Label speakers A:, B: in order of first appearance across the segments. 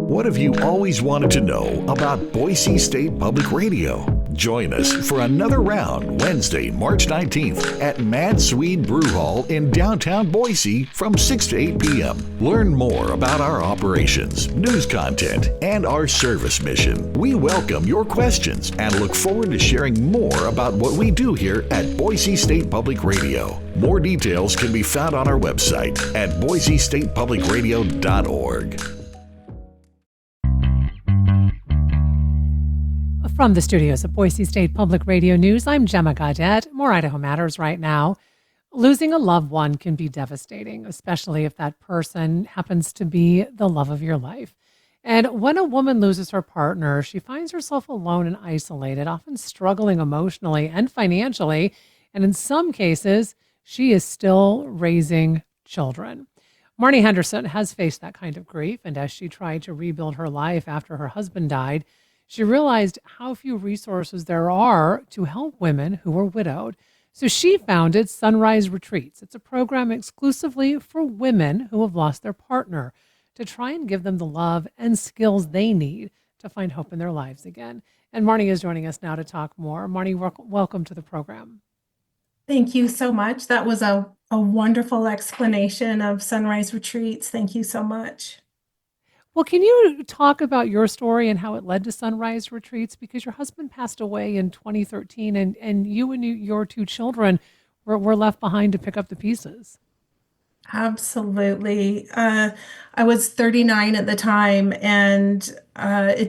A: What have you always wanted to know about Boise State Public Radio? Join us for another round Wednesday, March 19th at Mad Swede Brew Hall in downtown Boise from 6 to 8 p.m. Learn more about our operations, news content, and our service mission. We welcome your questions and look forward to sharing more about what we do here at Boise State Public Radio. More details can be found on our website at boisestatepublicradio.org.
B: From the studios of Boise State Public Radio News, I'm Gemma Gaudette. More Idaho Matters right now. Losing a loved one can be devastating, especially if that person happens to be the love of your life. And when a woman loses her partner, she finds herself alone and isolated, often struggling emotionally and financially. And in some cases, she is still raising children. Marnie Henderson has faced that kind of grief. And as she tried to rebuild her life after her husband died, she realized how few resources there are to help women who are widowed. So she founded Sunrise Retreats. It's a program exclusively for women who have lost their partner to try and give them the love and skills they need to find hope in their lives again. And Marnie is joining us now to talk more. Marnie, welcome to the program.
C: Thank you so much. That was a wonderful explanation of Sunrise Retreats. Thank you so much.
B: Well, can you talk about your story and how it led to Sunrise Retreats? Because your husband passed away in 2013 and you and your two children were left behind to pick up the pieces.
C: Absolutely. I was 39 at the time and I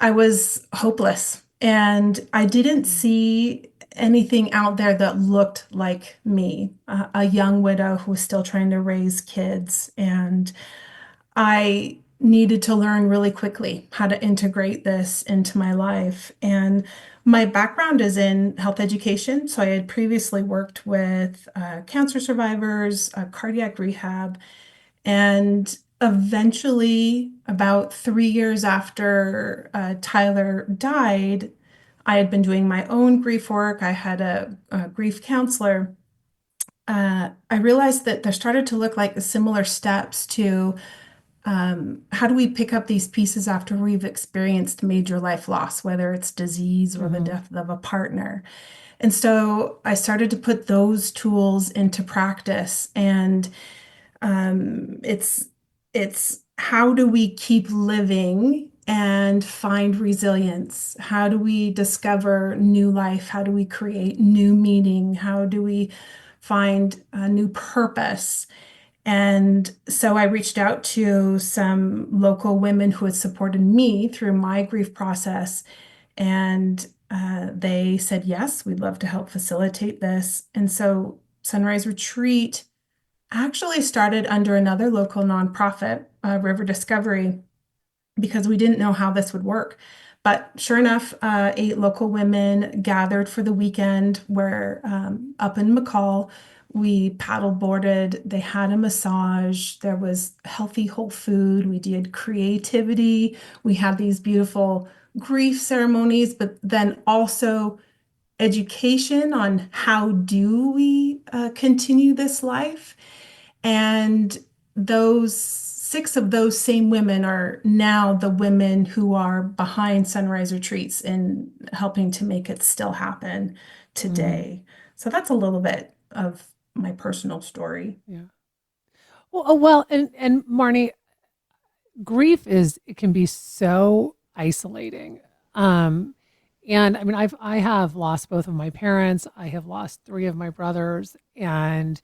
C: was hopeless and I didn't see anything out there that looked like me, a young widow who was still trying to raise kids. And I needed to learn really quickly how to integrate this into my life. And my background is in health education. So I had previously worked with cancer survivors, cardiac rehab, and eventually, about 3 years after Tyler died, I had been doing my own grief work. I had a grief counselor. I realized that there started to look like similar steps to how do we pick up these pieces after we've experienced major life loss, whether it's disease or the death of a partner. And so I started to put those tools into practice. And it's how do we keep living and find resilience? How do we discover new life? How do we create new meaning? How do we find a new purpose? And so I reached out to some local women who had supported me through my grief process. And they said, yes, we'd love to help facilitate this. And so Sunrise Retreat actually started under another local nonprofit, River Discovery, because we didn't know how this would work. But sure enough, 8 local women gathered for the weekend where up in McCall, we paddle boarded, they had a massage, there was healthy whole food, we did creativity, we had these beautiful grief ceremonies, but then also education on how do we continue this life. And those 6 of those same women are now the women who are behind Sunrise Retreats and helping to make it still happen today. So that's a little bit of my personal story.
B: Yeah. Well, and Marnie, grief it can be so isolating. And I mean, I have lost both of my parents. I have lost 3 of my brothers, and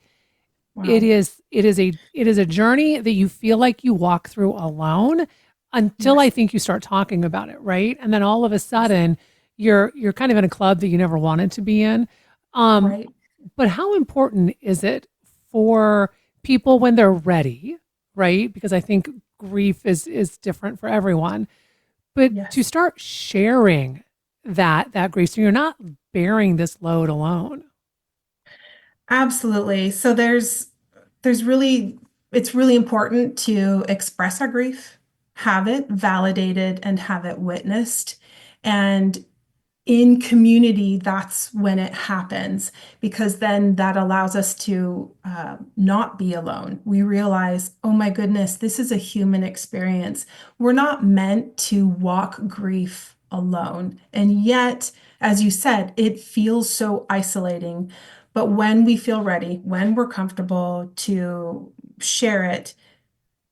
B: wow. It is a journey that you feel like you walk through alone until yes. I think you start talking about it, right? And then all of a sudden, you're kind of in a club that you never wanted to be in.
C: Right.
B: But how important is it for people when they're ready, right? Because I think grief is different for everyone. But yes. to start sharing that grief, so you're not bearing this load alone.
C: Absolutely. So it's really important to express our grief, have it validated, and have it witnessed. And in community, that's when it happens, because then that allows us to not be alone. We realize, oh my goodness, this is a human experience. We're not meant to walk grief alone. And yet, as you said, it feels so isolating. But when we feel ready, when we're comfortable to share it,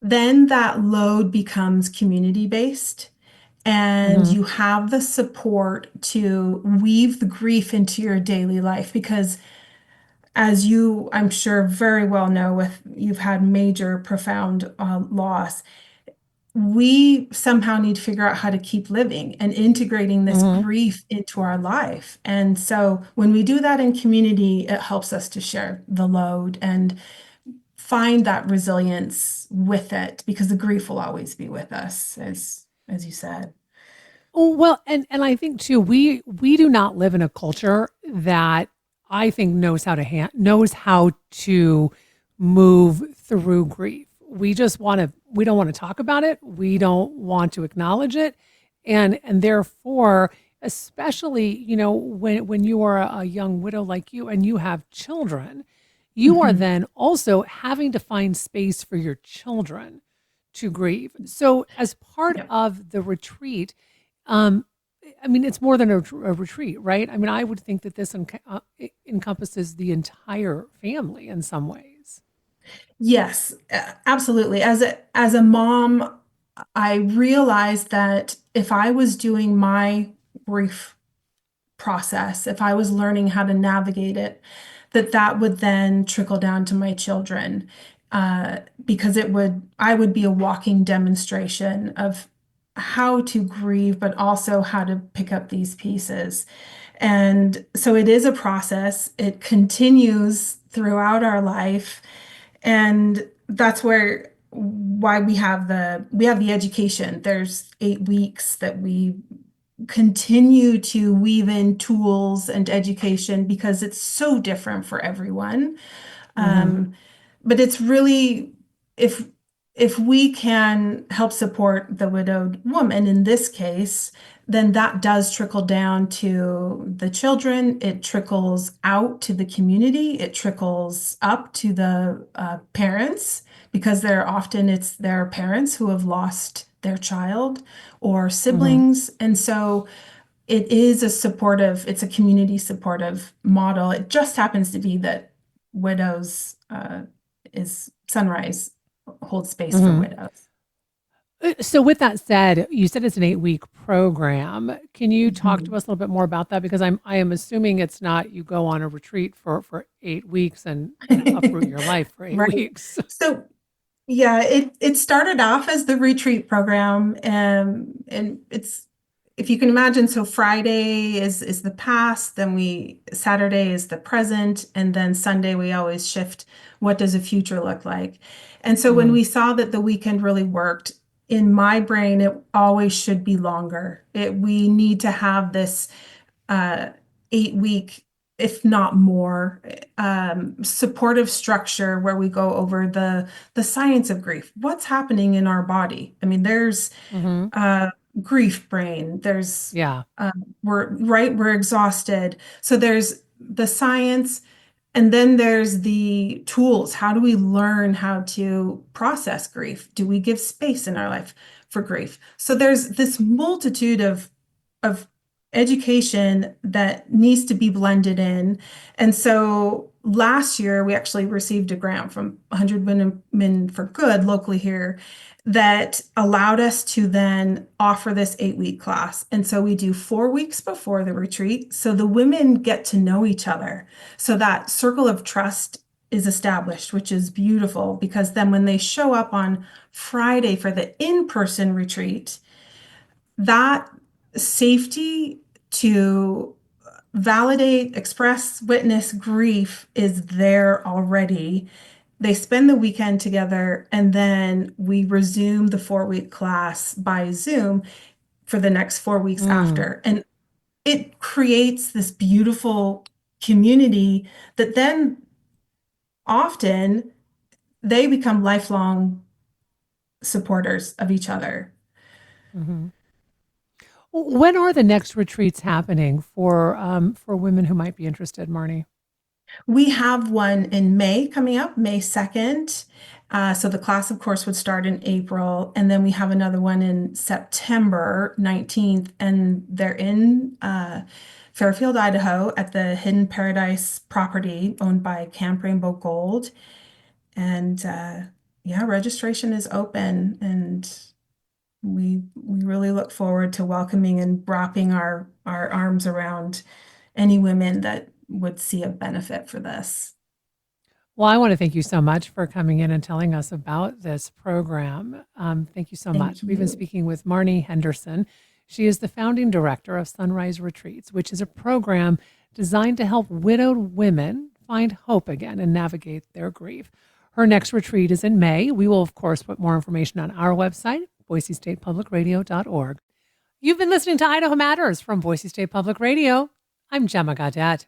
C: then that load becomes community based, and
B: Hmm.
C: you have the support to weave the grief into your daily life. Because as you, I'm sure, very well know, with you've had major profound loss, we somehow need to figure out how to keep living and integrating this
B: Hmm.
C: grief into our life. And so when we do that in community, it helps us to share the load and find that resilience with it, because the grief will always be with us, as you said.
B: Oh, well, and I think too, we do not live in a culture that I think knows how to move through grief. We don't want to talk about it. We don't want to acknowledge it. And therefore, especially, when you are a young widow like you and you have children, you are
C: Mhm.
B: then also having to find space for your children to grieve. So as part
C: Yep.
B: of the retreat, um, I mean, it's more than a retreat, right? I mean, I would think that this it encompasses the entire family in some ways.
C: Yes, absolutely. As a mom, I realized that if I was doing my grief process, if I was learning how to navigate it, that would then trickle down to my children, because I would be a walking demonstration of how to grieve, but also how to pick up these pieces. And so it is a process. It continues throughout our life. And that's why we have the education. There's 8 weeks that we continue to weave in tools and education, because it's so different for everyone.
B: Hmm.
C: Um, but it's really, if we can help support the widowed woman in this case, then that does trickle down to the children. It trickles out to the community. It trickles up to the parents, because it's their parents who have lost their child, or
B: Hmm.
C: siblings. And so it's a community supportive model. It just happens to be that widows is Sunrise holds space for
B: Hmm.
C: widows.
B: So, with that said, you said it's an 8-week program. Can you talk to
C: Mhm.
B: us a little bit more about that? Because I am assuming it's not you go on a retreat for 8 weeks and uproot your life for eight
C: Right.
B: weeks.
C: So yeah, it started off as the retreat program, and it's, if you can imagine, so Friday is the past, then Saturday is the present, and then Sunday we always shift, what does a future look like? And so when
B: Mm,
C: we saw that the weekend really worked, in my brain it always should be longer. We need to have this uh 8 week, if not more, supportive structure, where we go over the science of grief. What's happening in our body? I mean, there's
B: hmm.
C: uh, grief brain. There's
B: Yeah.
C: we're exhausted. So there's the science, and then there's the tools. How do we learn how to process grief? Do we give space in our life for grief? So there's this multitude of education that needs to be blended in. And so last year we actually received a grant from 100 Women for Good locally here, that allowed us to then offer this 8 week class. And so we do 4 weeks before the retreat, so the women get to know each other, so that circle of trust is established, which is beautiful, because then when they show up on Friday for the in-person retreat, that safety to validate, express, witness grief is there already. They spend the weekend together, and then we resume the 4 week class by Zoom for the next 4 weeks
B: Mm,
C: after. And it creates this beautiful community that then often they become lifelong supporters of each other.
B: hmm. When are the next retreats happening for women who might be interested, Marnie?
C: We have one in May coming up, May 2nd. So the class, of course, would start in April. And then we have another one in September 19th. And they're in Fairfield, Idaho at the Hidden Paradise property owned by Camp Rainbow Gold. And yeah, registration is open. And we really look forward to welcoming and wrapping our arms around any women that would see a benefit for this.
B: Well, I want to thank you so much for coming in and telling us about this program. Thank you so
C: Thank
B: much. We've been
C: you.
B: speaking with Marnie Henderson. She is the founding director of Sunrise Retreats, which is a program designed to help widowed women find hope again and navigate their grief. Her next retreat is in May. We will, of course, put more information on our website, boisestatepublicradio.org. You've been listening to Idaho Matters from Boise State Public Radio. I'm Gemma Gaudette.